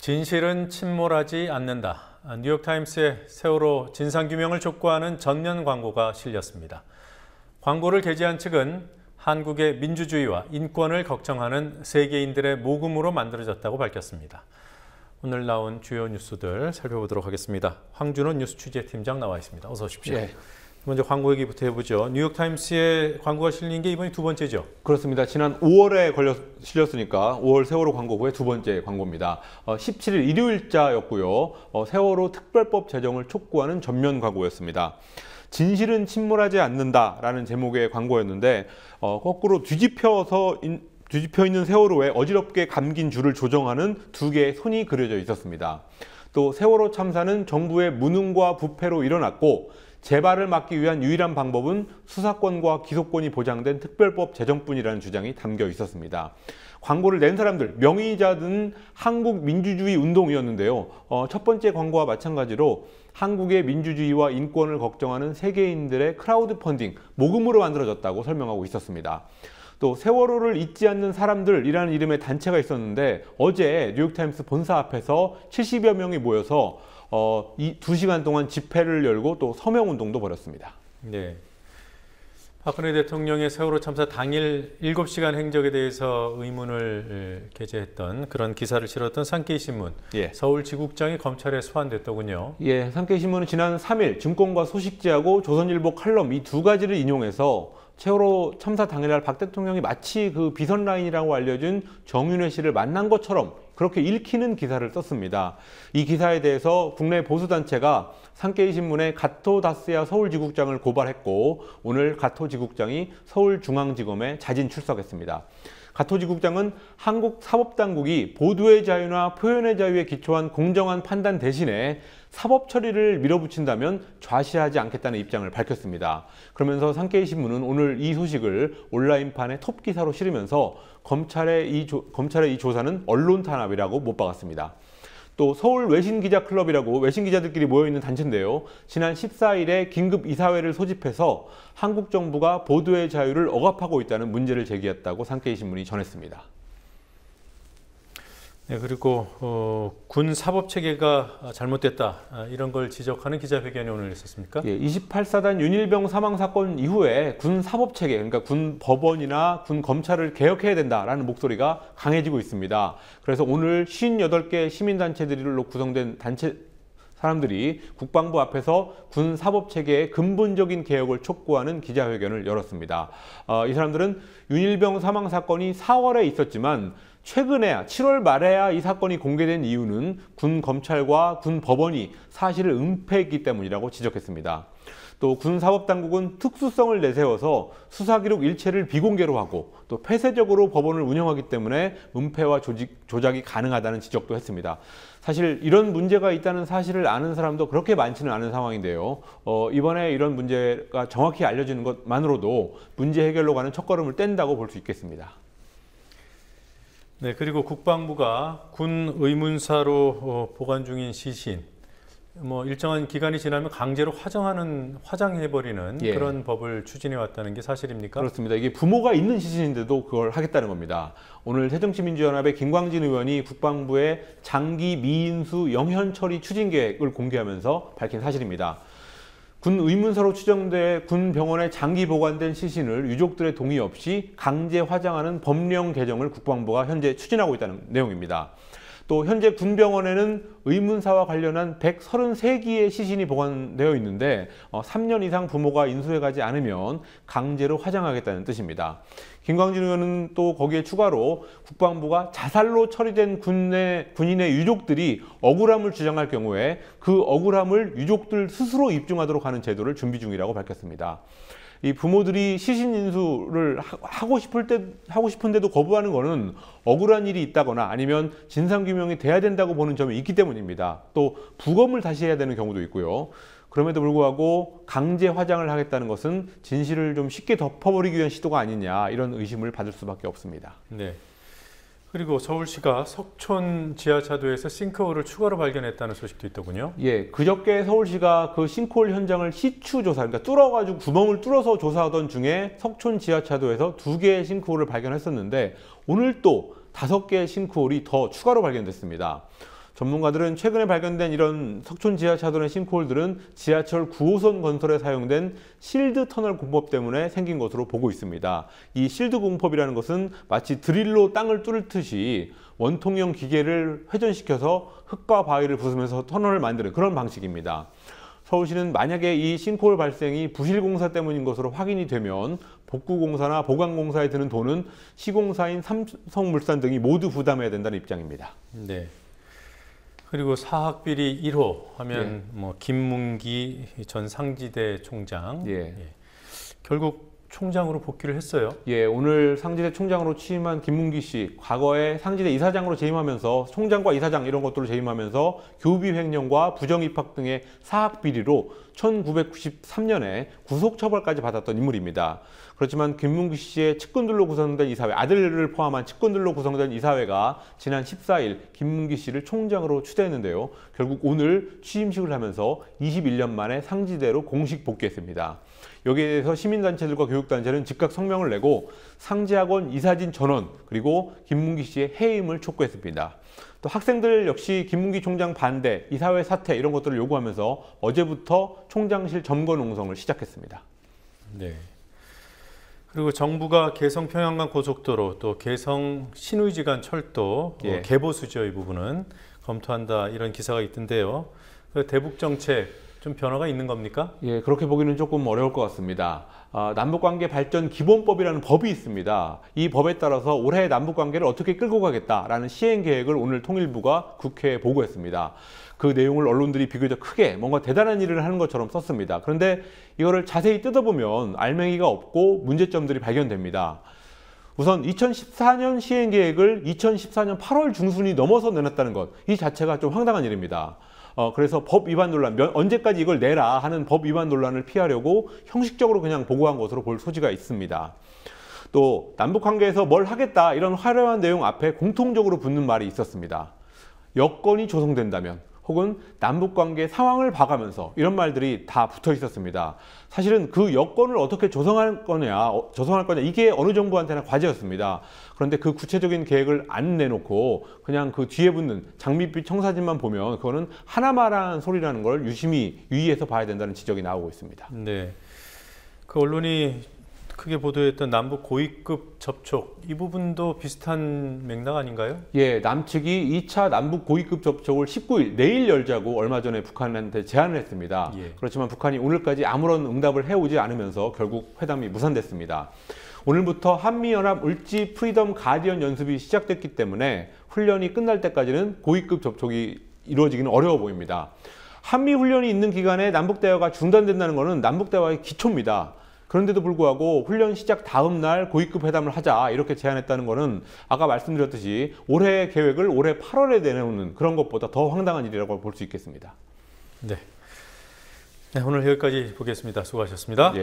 진실은 침몰하지 않는다. 뉴욕타임스의 세월호 진상규명을 촉구하는 전면 광고가 실렸습니다. 광고를 게재한 측은 한국의 민주주의와 인권을 걱정하는 세계인들의 모금으로 만들어졌다고 밝혔습니다. 오늘 나온 주요 뉴스들 살펴보도록 하겠습니다. 황준호 뉴스 취재팀장 나와 있습니다. 어서 오십시오. 네. 먼저 광고 얘기부터 해보죠. 뉴욕타임스에 광고가 실린 게 이번이 두 번째죠? 그렇습니다. 지난 5월에 실렸으니까 5월 세월호 광고 후에 두 번째 광고입니다. 17일 일요일자였고요. 세월호 특별법 제정을 촉구하는 전면 광고였습니다. 진실은 침몰하지 않는다라는 제목의 광고였는데 거꾸로 뒤집혀 있는 세월호에 어지럽게 감긴 줄을 조정하는 두 개의 손이 그려져 있었습니다. 또 세월호 참사는 정부의 무능과 부패로 일어났고 재발을 막기 위한 유일한 방법은 수사권과 기소권이 보장된 특별법 제정뿐이라는 주장이 담겨 있었습니다. 광고를 낸 사람들, 명의자는 한국 민주주의 운동이었는데요. 첫 번째 광고와 마찬가지로 한국의 민주주의와 인권을 걱정하는 세계인들의 크라우드 펀딩, 모금으로 만들어졌다고 설명하고 있었습니다. 또 세월호를 잊지 않는 사람들이라는 이름의 단체가 있었는데 어제 뉴욕타임스 본사 앞에서 70여 명이 모여서 2시간 동안 집회를 열고 또 서명운동도 벌였습니다. 네. 박근혜 대통령의 세월호 참사 당일 7시간 행적에 대해서 의문을 게재했던 그런 기사를 실었던 산케이신문, 서울지국장이 검찰에 소환됐더군요. 예, 산케이신문은 지난 3일 증권가 소식지하고 조선일보 칼럼 이 두 가지를 인용해서 세월호 참사 당일날 박 대통령이 마치 그 비선 라인이라고 알려진 정윤회 씨를 만난 것처럼 그렇게 읽히는 기사를 썼습니다. 이 기사에 대해서 국내 보수단체가 산케이신문의 가토 다스야 서울지국장을 고발했고 오늘 가토지국장이 서울중앙지검에 자진 출석했습니다. 가토지국장은 한국 사법당국이 보도의 자유나 표현의 자유에 기초한 공정한 판단 대신에 사법 처리를 밀어붙인다면 좌시하지 않겠다는 입장을 밝혔습니다. 그러면서 산케이신문은 오늘 이 소식을 온라인판에 톱 기사로 실으면서 검찰의 이 조사는 언론 탄압이라고 못 박았습니다. 또 서울 외신기자클럽이라고 외신기자들끼리 모여있는 단체인데요. 지난 14일에 긴급 이사회를 소집해서 한국 정부가 보도의 자유를 억압하고 있다는 문제를 제기했다고 산케이신문이 전했습니다. 네, 그리고 군 사법체계가 잘못됐다 이런 걸 지적하는 기자회견이 오늘 있었습니까? 예, 28사단 윤일병 사망 사건 이후에 군 사법체계, 그러니까 군 법원이나 군 검찰을 개혁해야 된다라는 목소리가 강해지고 있습니다. 그래서 오늘 58개 시민단체들로 구성된 사람들이 국방부 앞에서 군 사법체계의 근본적인 개혁을 촉구하는 기자회견을 열었습니다. 이 사람들은 윤일병 사망 사건이 4월에 있었지만 최근에야 7월 말에야 이 사건이 공개된 이유는 군 검찰과 군 법원이 사실을 은폐했기 때문이라고 지적했습니다. 또 군 사법당국은 특수성을 내세워서 수사기록 일체를 비공개로 하고 또 폐쇄적으로 법원을 운영하기 때문에 은폐와 조작이 가능하다는 지적도 했습니다. 사실 이런 문제가 있다는 사실을 아는 사람도 그렇게 많지는 않은 상황인데요. 이번에 이런 문제가 정확히 알려지는 것만으로도 문제 해결로 가는 첫걸음을 뗀다고 볼 수 있겠습니다. 네, 그리고 국방부가 군 의문사로 보관 중인 시신, 일정한 기간이 지나면 강제로 화장해버리는 그런 법을 추진해 왔다는 게 사실입니까? 그렇습니다. 이게 부모가 있는 시신인데도 그걸 하겠다는 겁니다. 오늘 새정치민주연합의 김광진 의원이 국방부의 장기 미인수 영현 처리 추진 계획을 공개하면서 밝힌 사실입니다. 군 의문사로 추정돼 군 병원에 장기 보관된 시신을 유족들의 동의 없이 강제 화장하는 법령 개정을 국방부가 현재 추진하고 있다는 내용입니다. 또 현재 군병원에는 의문사와 관련한 133기의 시신이 보관되어 있는데 3년 이상 부모가 인수해가지 않으면 강제로 화장하겠다는 뜻입니다. 김광진 의원은 또 거기에 추가로 국방부가 자살로 처리된 군인의 유족들이 억울함을 주장할 경우에 그 억울함을 유족들 스스로 입증하도록 하는 제도를 준비 중이라고 밝혔습니다. 이 부모들이 시신 인수를 하고 싶은데도 거부하는 것은 억울한 일이 있다거나 아니면 진상규명이 돼야 된다고 보는 점이 있기 때문입니다. 또 부검을 다시 해야 되는 경우도 있고요. 그럼에도 불구하고 강제 화장을 하겠다는 것은 진실을 좀 쉽게 덮어버리기 위한 시도가 아니냐 이런 의심을 받을 수밖에 없습니다. 네. 그리고 서울시가 석촌 지하차도에서 싱크홀을 추가로 발견했다는 소식도 있더군요. 예, 그저께 서울시가 그 싱크홀 현장을 시추 조사, 그러니까 뚫어가지고 구멍을 뚫어서 조사하던 중에 석촌 지하차도에서 2개의 싱크홀을 발견했었는데 오늘 또 5개의 싱크홀이 더 추가로 발견됐습니다. 전문가들은 최근에 발견된 이런 석촌 지하차도의 싱크홀들은 지하철 9호선 건설에 사용된 실드 터널 공법 때문에 생긴 것으로 보고 있습니다. 이 실드 공법이라는 것은 마치 드릴로 땅을 뚫듯이 원통형 기계를 회전시켜서 흙과 바위를 부수면서 터널을 만드는 그런 방식입니다. 서울시는 만약에 이 싱크홀 발생이 부실공사 때문인 것으로 확인이 되면 복구공사나 보강공사에 드는 돈은 시공사인 삼성물산 등이 모두 부담해야 된다는 입장입니다. 네. 그리고 사학비리 1호 하면 뭐 김문기 전 상지대 총장. 결국 총장으로 복귀를 했어요. 오늘 상지대 총장으로 취임한 김문기 씨, 과거에 상지대 이사장으로 재임하면서 총장과 이사장 이런 것들을 재임하면서 교비 횡령과 부정 입학 등의 사학 비리로 1993년에 구속 처벌까지 받았던 인물입니다. 그렇지만 김문기 씨의 측근들로 구성된 이사회, 아들을 포함한 측근들로 구성된 이사회가 지난 14일 김문기 씨를 총장으로 추대했는데요. 결국 오늘 취임식을 하면서 21년 만에 상지대로 공식 복귀했습니다. 여기에 대해서 시민단체들과 교육단체는 즉각 성명을 내고 상지학원 이사진 전원 그리고 김문기 씨의 해임을 촉구했습니다. 또 학생들 역시 김문기 총장 반대, 이사회 사퇴 이런 것들을 요구하면서 어제부터 총장실 점거 농성을 시작했습니다. 네. 그리고 정부가 개성 평양간 고속도로 또 개성 신의지간 철도 개보수죠. 이 부분은 검토한다 이런 기사가 있던데요. 그 대북 정책 좀 변화가 있는 겁니까? 그렇게 보기는 조금 어려울 것 같습니다. 남북관계 발전 기본법이라는 법이 있습니다. 이 법에 따라서 올해 남북관계를 어떻게 끌고 가겠다라는 시행 계획을 오늘 통일부가 국회에 보고했습니다. 그 내용을 언론들이 비교적 크게 뭔가 대단한 일을 하는 것처럼 썼습니다. 그런데 이거를 자세히 뜯어보면 알맹이가 없고 문제점들이 발견됩니다. 우선 2014년 시행 계획을 2014년 8월 중순이 넘어서 내놨다는 것, 이 자체가 좀 황당한 일입니다. 그래서 법 위반 논란, 언제까지 이걸 내라 하는 법 위반 논란을 피하려고 형식적으로 그냥 보고한 것으로 볼 소지가 있습니다. 또 남북관계에서 뭘 하겠다 이런 화려한 내용 앞에 공통적으로 붙는 말이 있었습니다. 여건이 조성된다면 혹은 남북관계 상황을 봐가면서 이런 말들이 다 붙어 있었습니다. 사실은 그 여건을 어떻게 조성할 거냐 이게 어느 정부한테나 과제였습니다. 그런데 그 구체적인 계획을 안 내놓고 그냥 그 뒤에 붙는 장밋빛 청사진만 보면 그거는 하나말한 소리라는 걸 유의해서 봐야 된다는 지적이 나오고 있습니다. 네, 그 언론이 크게 보도했던 남북 고위급 접촉 이 부분도 비슷한 맥락 아닌가요? 남측이 2차 남북 고위급 접촉을 19일 내일 열자고 얼마 전에 북한한테 제안을 했습니다. 그렇지만 북한이 오늘까지 아무런 응답을 해오지 않으면서 결국 회담이 무산됐습니다. 오늘부터 한미연합 을지 프리덤 가디언 연습이 시작됐기 때문에 훈련이 끝날 때까지는 고위급 접촉이 이루어지기는 어려워 보입니다. 한미 훈련이 있는 기간에 남북대화가 중단된다는 것은 남북대화의 기초입니다. 그런데도 불구하고 훈련 시작 다음 날 고위급 회담을 하자 이렇게 제안했다는 것은 아까 말씀드렸듯이 올해 계획을 올해 8월에 내놓는 그런 것보다 더 황당한 일이라고 볼 수 있겠습니다. 네, 오늘 여기까지 보겠습니다. 수고하셨습니다.